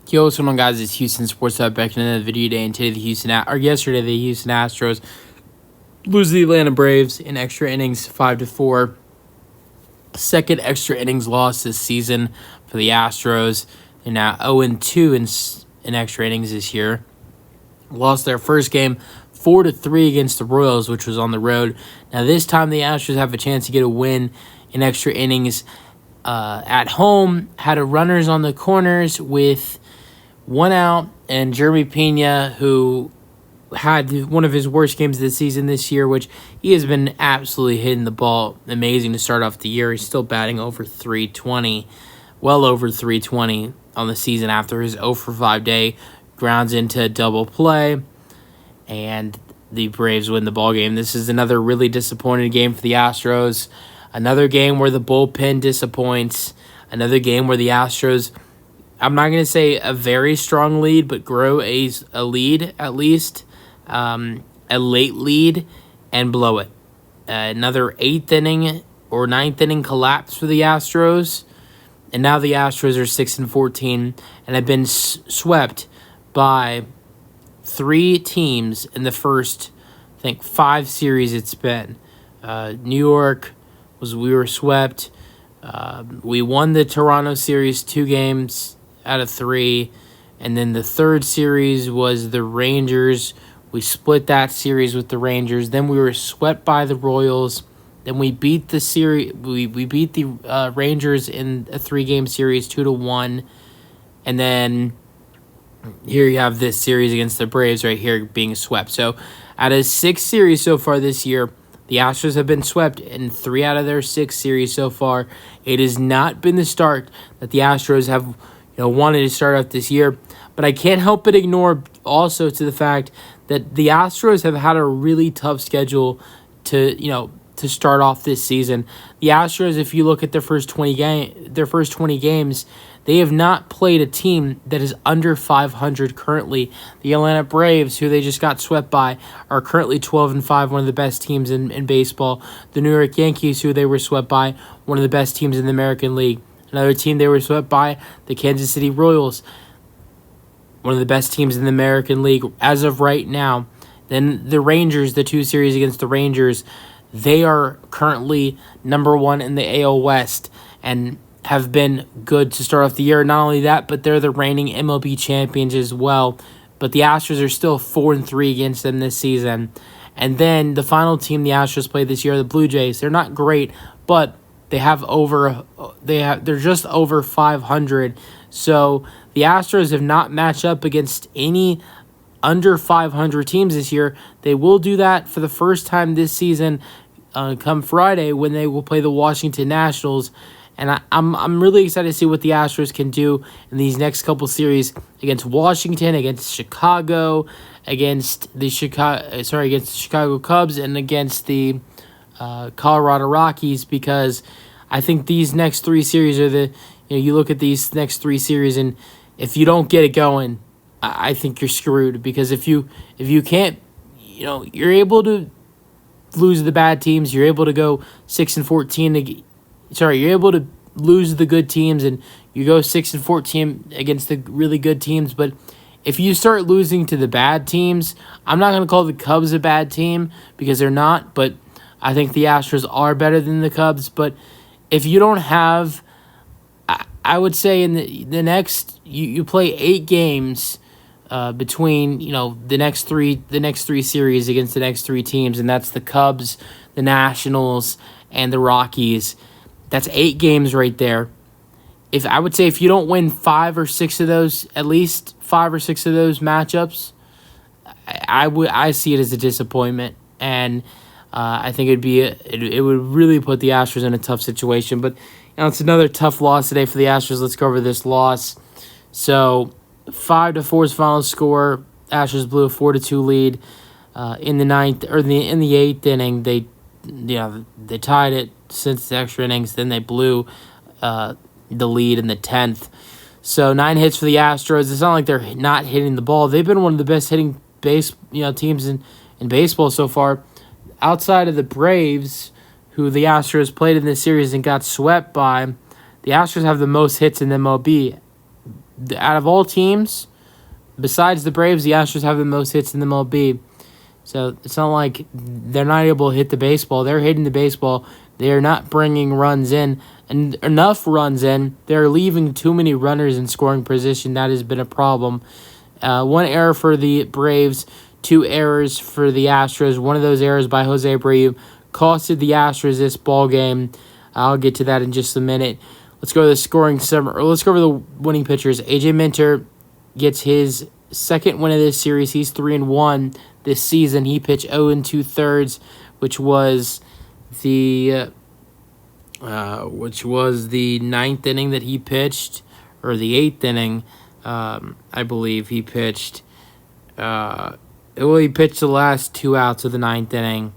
Yo, what's going on, guys? It's Houston Sports Hub back in another video today, and today yesterday the Houston Astros lose to the Atlanta Braves in extra innings, 5-4. Second extra innings loss this season for the Astros. They're now 0-2 in extra innings this year. Lost their first game 4-3 against the Royals, which was on the road. Now this time the Astros have a chance to get a win in extra innings at home. Had a runners on the corners with one out, and Jeremy Pena, who had one of his worst games of the season this year, which he has been absolutely hitting the ball amazing to start off the year. He's still batting over 320, well over 320 on the season after his 0-for-5 day. Grounds into double play, and the Braves win the ball game. This is another really disappointing game for the Astros. Another game where the bullpen disappoints. Another game where the Astros, I'm not going to say a very strong lead, but grow a lead at least, a late lead, and blow it. Another 8th inning or 9th inning collapse for the Astros, and now the Astros are 6-14 and have been swept by 3 teams in the first, I think, 5 series it's been. New York we were swept. We won the Toronto series 2 games out of 3, and then the third series was the Rangers. We split that series with the Rangers. Then we were swept by the Royals. Then we beat the series. We beat the Rangers in a 3-game series 2-1, and then here you have this series against the Braves right here being swept. So out of 6 series so far this year, the Astros have been swept in 3 out of their 6 series so far. It has not been the start that the Astros have wanted to start out this year. But I can't help but ignore also to the fact that the Astros have had a really tough schedule to start off this season. The Astros, if you look at their first 20 games, they have not played a team that is under 500 currently. The Atlanta Braves, who they just got swept by, are currently 12-5, one of the best teams in baseball. The New York Yankees, who they were swept by, one of the best teams in the American League. Another team they were swept by, the Kansas City Royals, one of the best teams in the American League as of right now. Then the Rangers, the 2 series against the Rangers, they are currently number 1 in the AL West and have been good to start off the year. Not only that, but they're the reigning MLB champions as well. But the Astros are still 4-3 against them this season. And then the final team the Astros played this year, the Blue Jays. They're not great, but they're just over 500. So the Astros have not matched up against any under 500 teams this year. They will do that for the first time this season come Friday when they will play the Washington Nationals. And I'm really excited to see what the Astros can do in these next couple series against Washington, against Chicago, against the Chicago Cubs, and against the Colorado Rockies, because I think these next 3 series are you look at these next 3 series, and if you don't get it going, I think you're screwed, because if you can't, you're able to lose the bad teams, you're able to go 6-14. You're able to lose the good teams, and you go 6-14 against the really good teams. But if you start losing to the bad teams, I'm not going to call the Cubs a bad team because they're not, but I think the Astros are better than the Cubs. But if you don't have, I would say in the next, you play 8 games between the next three series against the next 3 teams, and that's the Cubs, the Nationals, and the Rockies. That's 8 games right there. I would say if you don't win 5 or 6 of those, at least 5 or 6 of those matchups, I see it as a disappointment, and I think it would really put the Astros in a tough situation. But it's another tough loss today for the Astros. Let's go over this loss. So 5-4 is final score. Astros blew a 4-2 lead in the 9th or in the 8th inning. They tied it since the extra innings. Then they blew the lead in the 10th. So 9 hits for the Astros. It's not like they're not hitting the ball. They've been one of the best hitting teams in baseball so far. Outside of the Braves, who the Astros played in this series and got swept by, the Astros have the most hits in MLB. out of all teams, besides the Braves, the Astros have the most hits in the MLB. So it's not like they're not able to hit the baseball. They're hitting the baseball. They're not bringing runs in, and enough runs in. They're leaving too many runners in scoring position. That has been a problem. 1 error for the Braves, 2 errors for the Astros. One of those errors by Jose Abreu costed the Astros this ball game. I'll get to that in just a minute. Let's go to the scoring summary. Let's go over the winning pitchers. AJ Minter gets his second win of this series. He's 3-1 this season. He pitched 0 2/3, which was the 9th inning that he pitched, or the 8th inning. I believe he pitched. He pitched the last 2 outs of the 9th inning,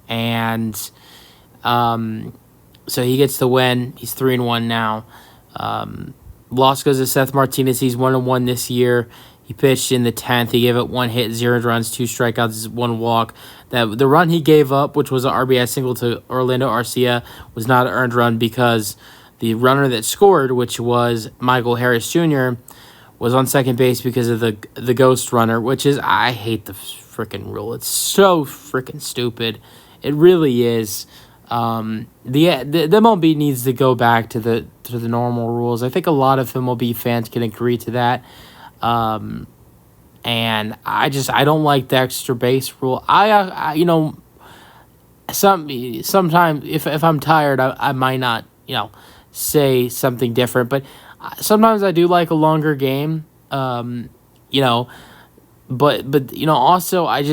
and so he gets the win. He's 3-1 now. Loss goes to Seth Martinez. He's 1-1 this year. He pitched in the 10th. He gave up 1 hit, 0 runs, 2 strikeouts, 1 walk. The run he gave up, which was an RBI single to Orlando Arcia, was not an earned run because the runner that scored, which was Michael Harris Jr., was on second base because of the ghost runner, which is, I hate the freaking rule. It's so freaking stupid. It really is. The MLB needs to go back to the normal rules. I think a lot of MLB fans can agree to that. And I don't like the extra base rule. Sometimes if I'm tired, I might not, say something different, but sometimes I do like a longer game. But also I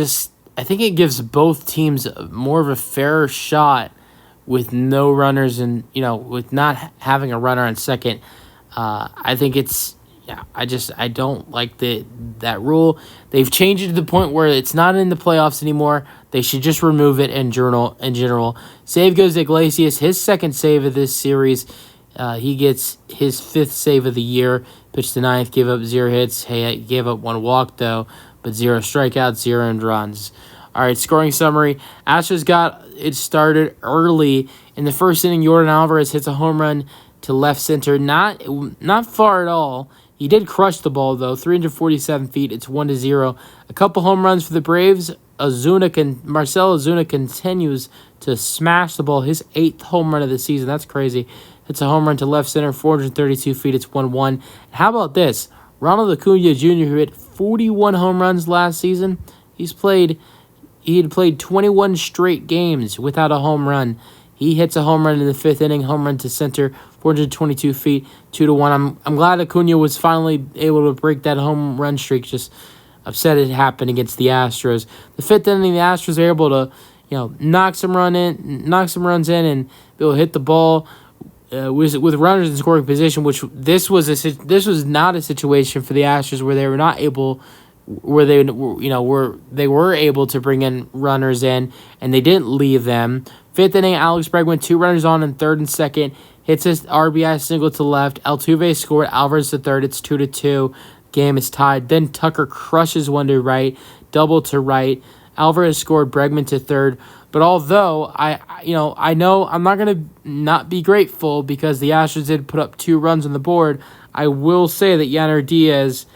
think it gives both teams more of a fairer shot with no runners and, with not having a runner on second. I think it's, I don't like that rule. They've changed it to the point where it's not in the playoffs anymore. They should just remove it in general. Save goes to Iglesias, his second save of this series. He gets his 5th save of the year. Pitched the 9th, gave up 0 hits. He gave up 1 walk, though, but 0 strikeouts, 0 earned runs. All right, scoring summary. Astros got it started early. In the first inning, Yordan Alverez hits a home run to left center. Not far at all. He did crush the ball, though. 347 feet. It's 1-0. A couple home runs for the Braves. Marcell Ozuna continues to smash the ball. His 8th home run of the season. That's crazy. It's a home run to left center, 432 feet. It's 1-1. How about this? Ronald Acuna Jr., who hit 41 home runs last season, he had played 21 straight games without a home run. He hits a home run in the 5th inning, home run to center, 422 feet, 2-1. I'm glad Acuna was finally able to break that home run streak. Just upset it happened against the Astros. The 5th inning, the Astros are able to, knock some runs in, and be able to hit the ball with runners in scoring position. Which this was not a situation for the Astros where they were not able. Where they were able to bring in runners in, and they didn't leave them. 5th inning, Alex Bregman, 2 runners on in 3rd and 2nd, hits his RBI single to left. Altuve scored. Alvarez to 3rd. It's 2-2. Game is tied. Then Tucker crushes one to right, double to right. Alvarez scored. Bregman to 3rd. But although I know I'm not gonna not be grateful because the Astros did put up 2 runs on the board, I will say that Yainer Diaz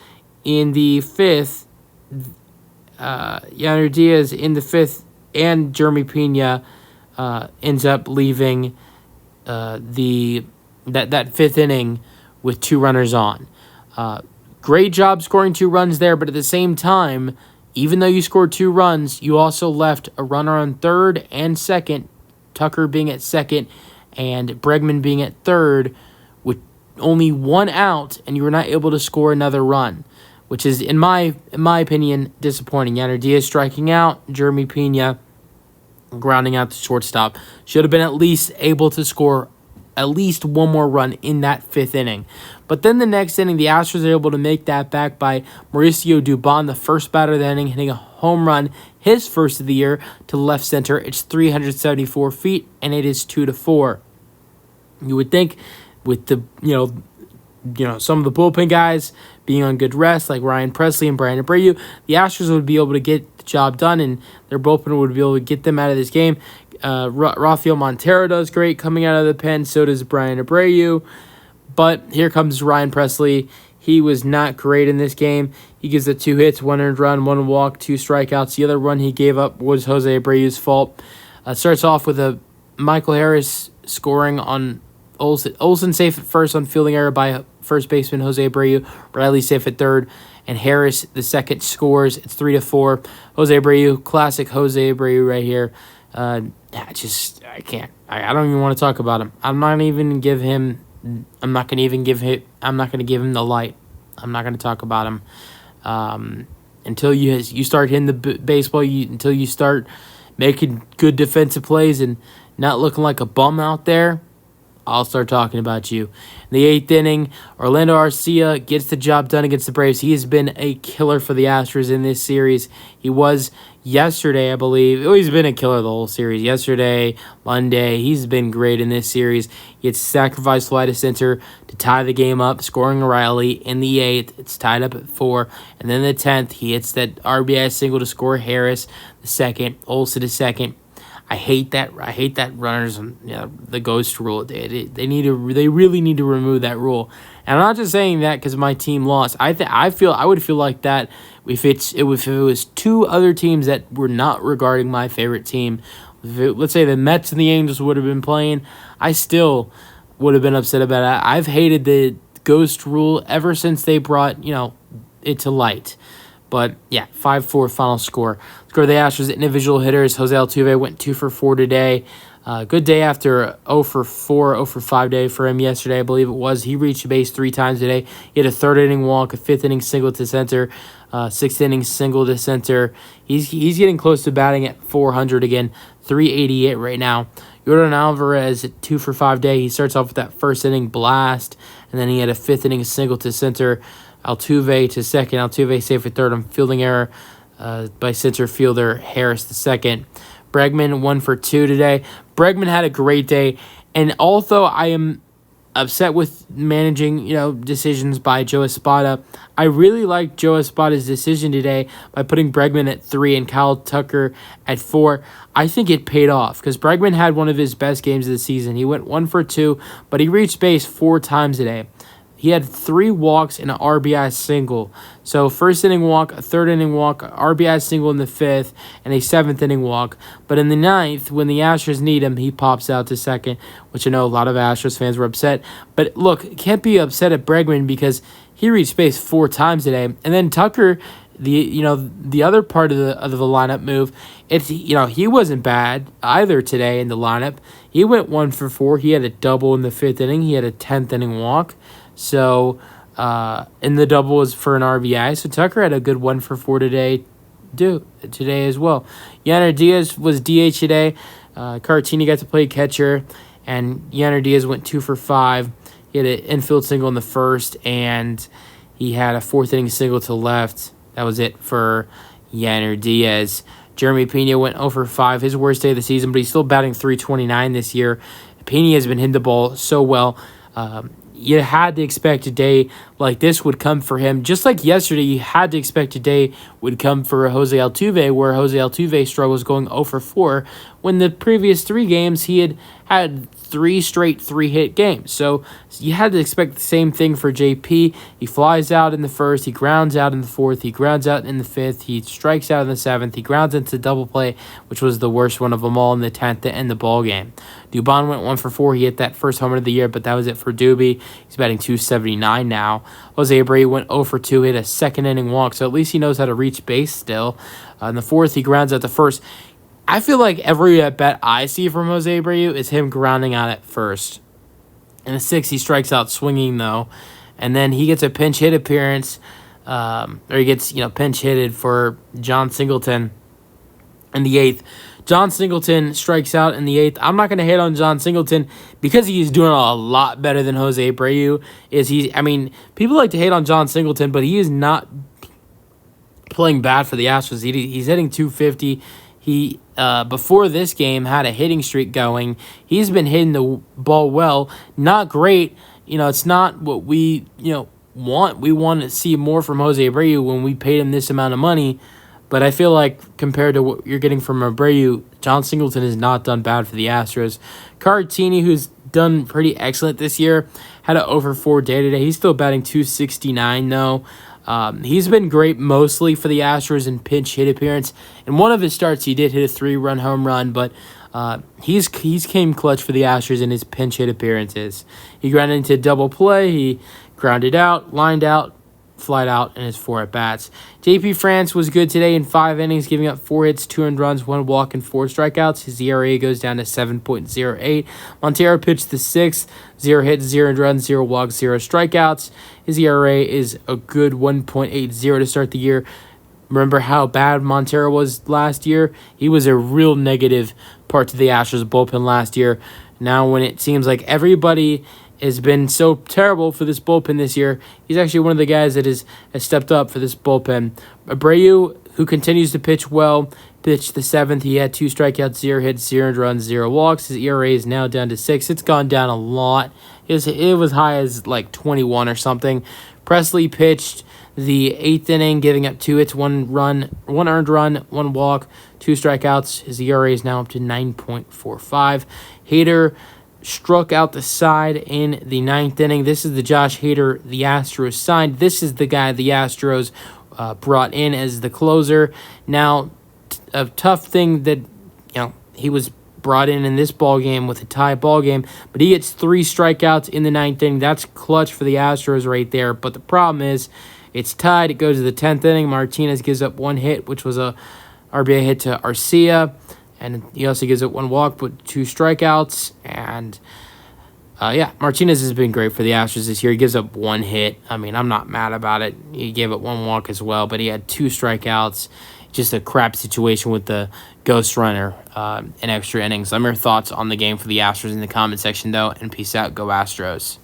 in the 5th. And Jeremy Pena ends up leaving that 5th inning with 2 runners on. Great job scoring 2 runs there, but at the same time, even though you scored 2 runs, you also left a runner on 3rd and 2nd, Tucker being at 2nd and Bregman being at 3rd, with only 1 out, and you were not able to score another run, which is, in my opinion, disappointing. Yainer Diaz striking out, Jeremy Pena grounding out the shortstop. Should have been at least able to score at least 1 more run in that 5th inning. But then the next inning, the Astros are able to make that back by Mauricio Dubon, the first batter of the inning, hitting a home run, his first of the year, to left center. It's 374 feet, and it is 2-4. You would think with the, some of the bullpen guys being on good rest, like Ryan Presley and Brian Abreu, the Astros would be able to get the job done, and their bullpen would be able to get them out of this game. Rafael Montero does great coming out of the pen. So does Brian Abreu. But here comes Ryan Presley. he was not great in this game. He gives up 2 hits, 1 earned run, 1 walk, 2 strikeouts. The other run he gave up was Jose Abreu's fault. Starts off with a Michael Harris scoring on Olsen. Olsen safe at first on fielding error by first baseman Jose Abreu. Riley safe at third. And Harris, the second, scores. It's 3-4. Jose Abreu, classic Jose Abreu right here. I can't. I don't even want to talk about him. I'm not going to give him the light. I'm not going to talk about him until you start hitting the baseball. Until you start making good defensive plays and not looking like a bum out there, I'll start talking about you. In the 8th inning, Orlando Arcia gets the job done against the Braves. He has been a killer for the Astros in this series. He was yesterday, I believe. Oh, he's been a killer the whole series. Yesterday, Monday, he's been great in this series. He gets sacrifice fly to center to tie the game up, scoring Riley in the 8th. It's tied up at 4. And then the 10th, he hits that RBI single to score Harris the second, Olsen the second. I hate that runners, the ghost rule. They really need to remove that rule. And I'm not just saying that because my team lost. I would feel like that if it was 2 other teams that were not regarding my favorite team. Let's say the Mets and the Angels would have been playing, I still would have been upset about it. I've hated the ghost rule ever since they brought it to light. But, yeah, 5-4 final score. Let's go to the Astros individual hitters. Jose Altuve went 2 for 4 today. Good day after 0 for 4, 0 for 5 day for him yesterday, I believe it was. He reached base 3 times today. He had a 3rd inning walk, a 5th inning single to center, 6th inning single to center. He's getting close to batting at 400 again, 388 right now. Yordan Alverez at 2 for 5 day. He starts off with that 1st inning blast, and then he had a 5th inning single to center. Altuve to second. Altuve safe at third on fielding error by center fielder Harris the second. Bregman 1 for 2 today. Bregman had a great day, and although I am upset with managing decisions by Joe Espada, I really like Joe Espada's decision today by putting Bregman at 3 and Kyle Tucker at 4. I think it paid off because Bregman had one of his best games of the season. He went 1 for 2, but he reached base 4 times today. He had 3 walks and an RBI single. So 1st inning walk, a 3rd inning walk, RBI single in the 5th, and a 7th inning walk. But in the 9th, when the Astros need him, he pops out to second, which I know a lot of Astros fans were upset. But look, can't be upset at Bregman because he reached base 4 times today. And then Tucker, the other part of the lineup move, he wasn't bad either today in the lineup. He went 1 for 4. He had a double in the 5th inning. He had a 10th inning walk. So, and the double was for an RBI. So Tucker had a good 1 for 4 today as well. Yainer Diaz was DH today. Cartini got to play catcher, and Yainer Diaz went 2 for 5. He had an infield single in the 1st, and he had a 4th inning single to left. That was it for Yainer Diaz. Jeremy Pena went 0 for 5, his worst day of the season, but he's still batting .329 this year. Pena has been hitting the ball so well. You had to expect a day like this would come for him. Just like yesterday, you had to expect a day would come for Jose Altuve, where Jose Altuve struggles going 0 for 4, when the previous 3 games he had 3 straight 3-hit games. So you had to expect the same thing for JP. He flies out in the 1st, he grounds out in the 4th, he grounds out in the 5th, he strikes out in the 7th, he grounds into double play, which was the worst one of them all in the 10th to end the ball game. Dubon went 1 for 4. He hit that first homer of the year, but that was it for Doobie. He's batting .279 now. Jose Abreu went 0 for 2, hit a 2nd inning walk, so at least he knows how to reach base still. In the 4th, he grounds out the 1st. I feel like every at-bat I see from Jose Abreu is him grounding out at 1st. In the 6th, he strikes out swinging, though. And then he gets a pinch hit appearance, or he gets pinch hitted for John Singleton in the 8th. John Singleton strikes out in the 8th. I'm not going to hate on John Singleton because he's doing a lot better than Jose Abreu. People like to hate on John Singleton, but he is not playing bad for the Astros. He's hitting .250. He, before this game, had a hitting streak going. He's been hitting the ball well. Not great. It's not what we, want. We want to see more from Jose Abreu when we paid him this amount of money. But I feel like compared to what you're getting from Abreu, John Singleton has not done bad for the Astros. Cartini, who's done pretty excellent this year, had an over 4 day today. He's still batting .269 though. He's been great mostly for the Astros in pinch hit appearance. In one of his starts, he did hit a 3-run home run, but he's came clutch for the Astros in his pinch hit appearances. He grounded into double play. He grounded out, lined out, flied out, and his 4 at-bats. JP France was good today in 5 innings, giving up 4 hits, 2 earned runs, 1 walk, and 4 strikeouts. His ERA goes down to 7.08. Montero pitched the 6th, 0 hits, 0 earned runs, 0 walks, 0 strikeouts. His ERA is a good 1.80 to start the year. Remember how bad Montero was last year? He was a real negative part to the Astros bullpen last year. Now when it seems like everybody has been so terrible for this bullpen this year, he's actually one of the guys that has stepped up for this bullpen. Abreu, who continues to pitch well, pitched the 7th. He had 2 strikeouts, 0 hits, 0 earned runs, 0 walks. His ERA is now down to 6. It's gone down a lot. It was high as like 21 or something. Presley pitched the 8th inning, giving up 2 hits, 1 earned run, 1 walk, 2 strikeouts. His ERA is now up to 9.45. Hader struck out the side in the 9th inning. This is the Josh Hader the Astros signed. This is the guy the Astros brought in as the closer. Now, a tough thing that, he was brought in this ball game with a tie ball game, but he gets 3 strikeouts in the 9th inning. That's clutch for the Astros right there. But the problem is, it's tied. It goes to the 10th inning. Martinez gives up 1 hit, which was a RBI hit to Arcia. And he also gives up 1 walk, but 2 strikeouts. And, Martinez has been great for the Astros this year. He gives up 1 hit. I mean, I'm not mad about it. He gave up 1 walk as well, but he had 2 strikeouts. Just a crap situation with the ghost runner in extra innings. Let me know your thoughts on the game for the Astros in the comment section, though. And peace out. Go Astros.